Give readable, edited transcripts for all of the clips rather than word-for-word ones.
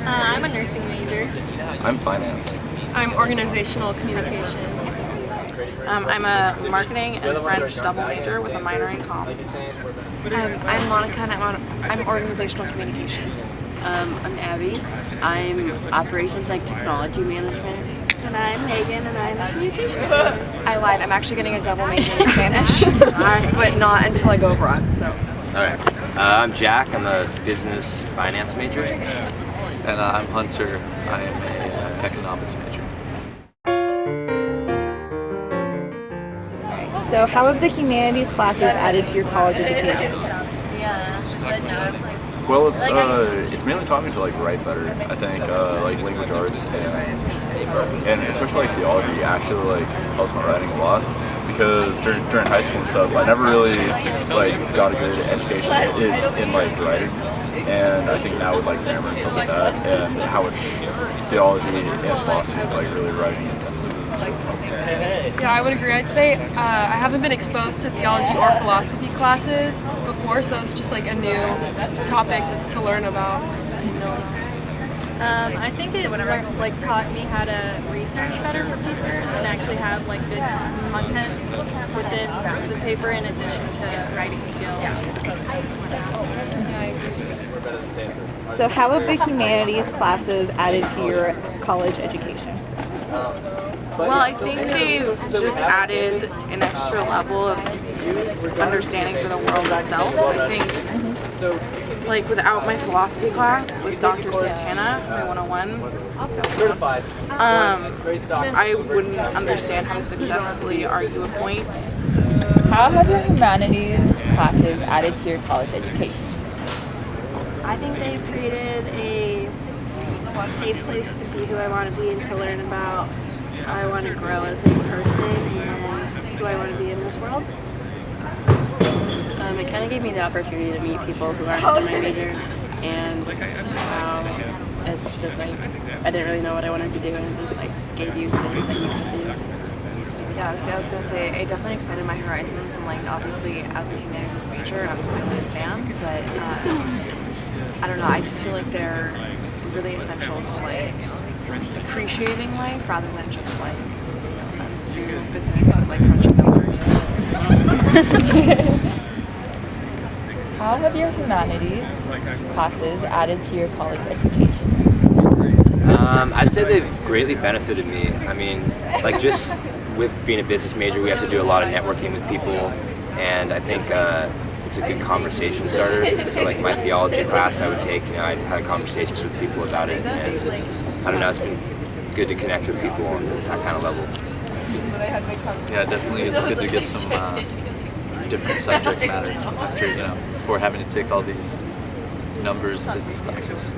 I'm a nursing major. I'm finance. I'm organizational communication. I'm a marketing and French double major with a minor in comm. I'm Monica and I'm organizational communications. I'm Abby. I'm operations like technology management. And I'm Megan, and I'm a communication. I lied. I'm actually getting a double major in Spanish, but not until I go abroad. So. All right. I'm Jack. I'm a business finance major. And I'm Hunter. I am a economics major. So how have the humanities classes added to your college education? Well, it's mainly taught me to like write better. I think like language arts and especially like theology actually like helps my writing a lot, because during high school and stuff I never really like got a good education in like writing, and I think now with like grammar and stuff like that and how much theology and philosophy is like really writing intensive. Yeah, I would agree. I'd say I haven't been exposed to theology or philosophy classes before, so it's just like a new topic to learn about. I think it like taught me how to research better for papers and actually have like good content within the paper in addition to writing skills. So how have the humanities classes added to your college education? Well, I think they've just added an extra level of understanding for the world itself. I think, like, without my philosophy class with Dr. Santana, my 101, I wouldn't understand how to successfully argue a point. How have your humanities classes added to your college education? I think they've created a safe place to be who I want to be and to learn about how I want to grow as a person and who I want to be in this world. It kind of gave me the opportunity to meet people who aren't in my major, and how it's just like I didn't really know what I wanted to do, and it just like gave you things that you could do. Yeah, I was gonna say it definitely expanded my horizons, and like obviously as a humanities major, I'm really a fan, but I don't know. I just feel like they're really essential to like appreciating life rather than just like friends do business with like crunching numbers. How have your humanities classes added to your college education? I'd say they've greatly benefited me. I mean, like just with being a business major, we have to do a lot of networking with people, and I think it's a good conversation starter. So like my theology class I would take, I had conversations with people about it, and I don't know, it's been good to connect with people on that kind of level. Yeah, definitely it's good to get some different subject matter after, before having to take all these numbers business classes.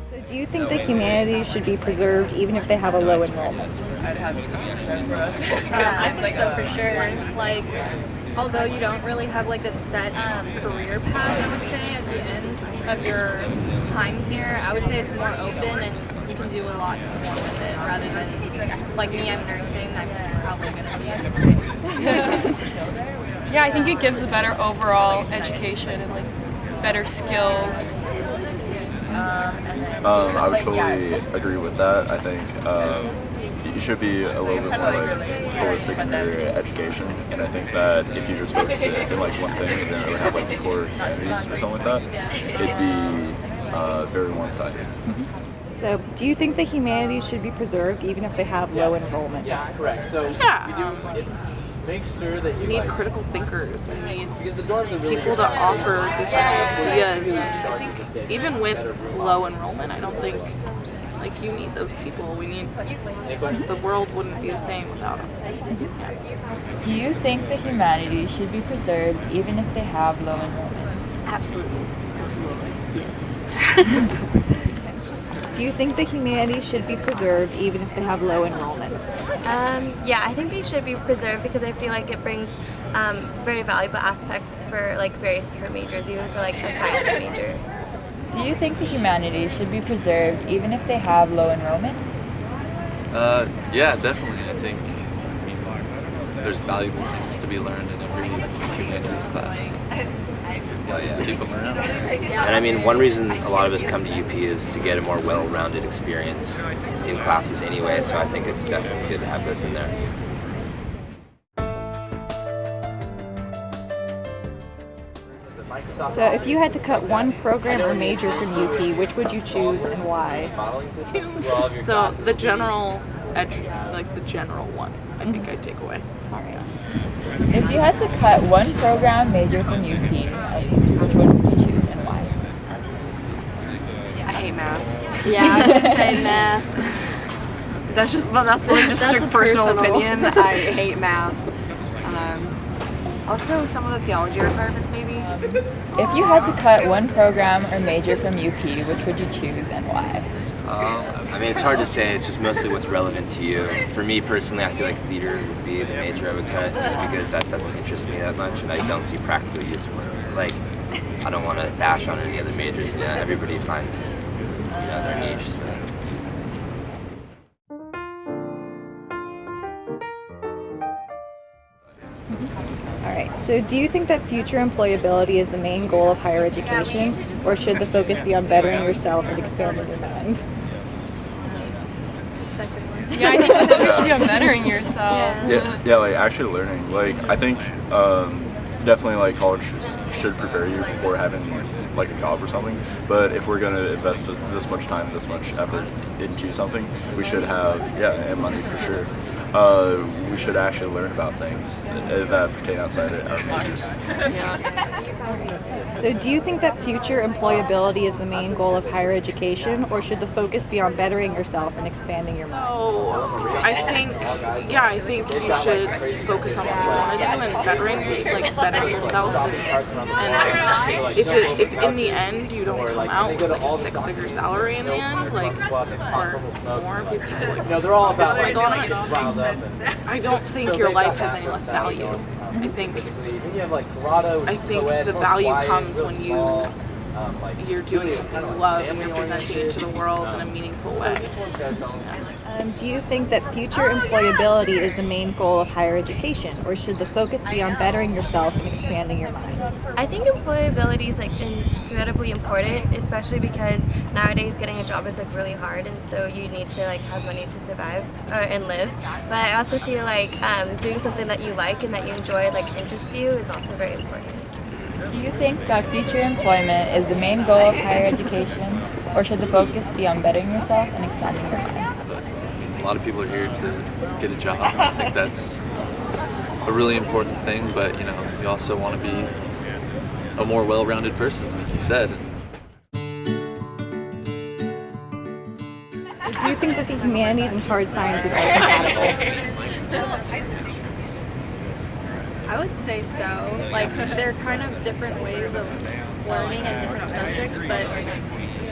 So do you think the humanities should be preserved even if they have a low enrollment? I think so for sure. Like, although you don't really have like a set career path, I would say at the end of your time here, I would say it's more open and you can do a lot more with it rather than like me. I'm nursing. I'm probably gonna be a nurse. Yeah, I think it gives a better overall education and like better skills. I would totally agree with that. I think you should be a little bit more like holistic in your education, and I think that if you just focus in like one thing and then really have like the core humanities or something like that, it'd be very one-sided. So do you think the humanities should be preserved even if they have low enrollment? Yeah. We need critical thinkers. We need people to offer different ideas. I think even with low enrollment, I don't think like you need those people. We need the world wouldn't be the same without them. Do you think the humanities should be preserved even if they have low enrollment? Absolutely. Yes. Do you think the humanities should be preserved even if they have low enrollment? Yeah, I think they should be preserved because I feel like it brings very valuable aspects for like various different majors, even for like a science major. Do you think the humanities should be preserved even if they have low enrollment? Yeah, definitely. I think there's valuable things to be learned in every humanities class. Keep them around. And I mean, one reason a lot of us come to UP is to get a more well-rounded experience in classes anyway, so I think it's definitely good to have this in there. So if you had to cut one program or major from UP, which would you choose and why? So the general one, I think I'd take away. All right. If you had to cut one program major from UP, which one would you choose and why? I hate math. Yeah, I was gonna say math. That's like just strict personal opinion. I hate math. Also, some of the theology requirements, maybe. If you had to cut one program or major from UP, which would you choose and why? I mean, it's hard to say. It's just mostly what's relevant to you. For me personally, I feel like theater would be the major I would cut, just because that doesn't interest me that much, and I don't see practical use for it. Like, I don't want to bash on any other majors. You know, everybody finds their niche. So. All right. So do you think that future employability is the main goal of higher education, or should the focus be on bettering yourself and expanding your mind? Yeah, I think the focus should be on bettering yourself. Yeah, like actually learning. Like I think definitely like college should prepare you for having like a job or something. But if we're gonna invest this much time, this much effort into something, we should have and money for sure. We should actually learn about things that pertain outside of our majors. So do you think that future employability is the main goal of higher education, or should the focus be on bettering yourself and expanding your mind? I think you should focus on what you want to do and bettering yourself. And if in the end you don't come out with like a 6-figure salary in the end, like or more, because people like they're all about like I don't think your life has any less value. I think the value comes when you're doing something you love and you're presenting it to the world in a meaningful way. Do you think that future employability is the main goal of higher education, or should the focus be on bettering yourself and expanding your mind? I think employability is like incredibly important, especially because nowadays getting a job is like really hard, and so you need to like have money to survive and live. But I also feel like doing something that you like and that you enjoy, like interests you, is also very important. Do you think that future employment is the main goal of higher education, or should the focus be on bettering yourself and expanding your mind? A lot of people are here to get a job. I think that's a really important thing, but you also want to be a more well-rounded person, like you said. Do you think that the humanities and hard sciences are compatible? I would say so. Like, they're kind of different ways of learning and different subjects, but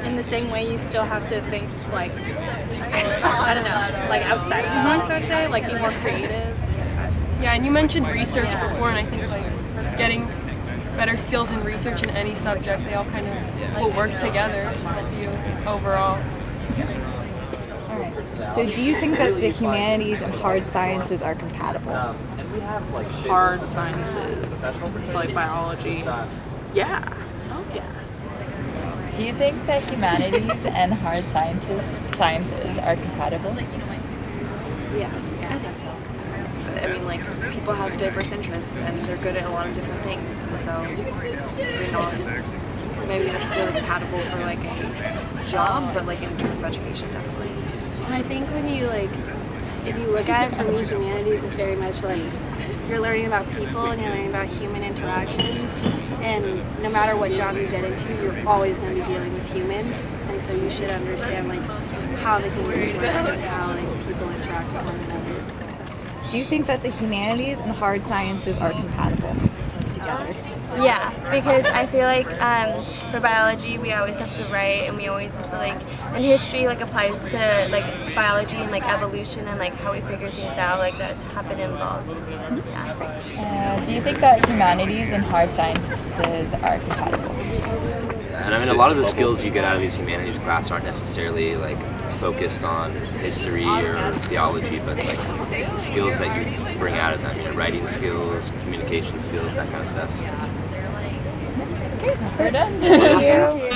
in the same way, you still have to think, like, I don't know, like outside of the box, I would say, like be more creative. Yeah, and you mentioned research before, and I think like getting better skills in research in any subject, they all kind of will work together to help you overall. Alright, so do you think that the humanities and hard sciences are compatible? Hard sciences, so like biology, yeah. Do you think that humanities and hard sciences are compatible? Yeah, I think so. I mean, like, people have diverse interests and they're good at a lot of different things, and so they're not maybe necessarily compatible for like a job, but like in terms of education, definitely. And I think when you if you look at it, for me, humanities is very much like you're learning about people and you're learning about human interactions, and no matter what job you get into, you're always going to be dealing with humans, and so you should understand like how the humans work and how like people interact with one another. Do you think that the humanities and hard sciences are compatible together? Yeah, because I feel like for biology we always have to write, and we always have to and history applies to biology and evolution and how we figure things out that's happened involved. Yeah. Do you think that humanities and hard sciences are compatible? And I mean, a lot of the skills you get out of these humanities classes aren't necessarily like focused on history or theology, but like the skills that you bring out of them, you know, writing skills, communication skills, that kind of stuff. We're done. Thank you.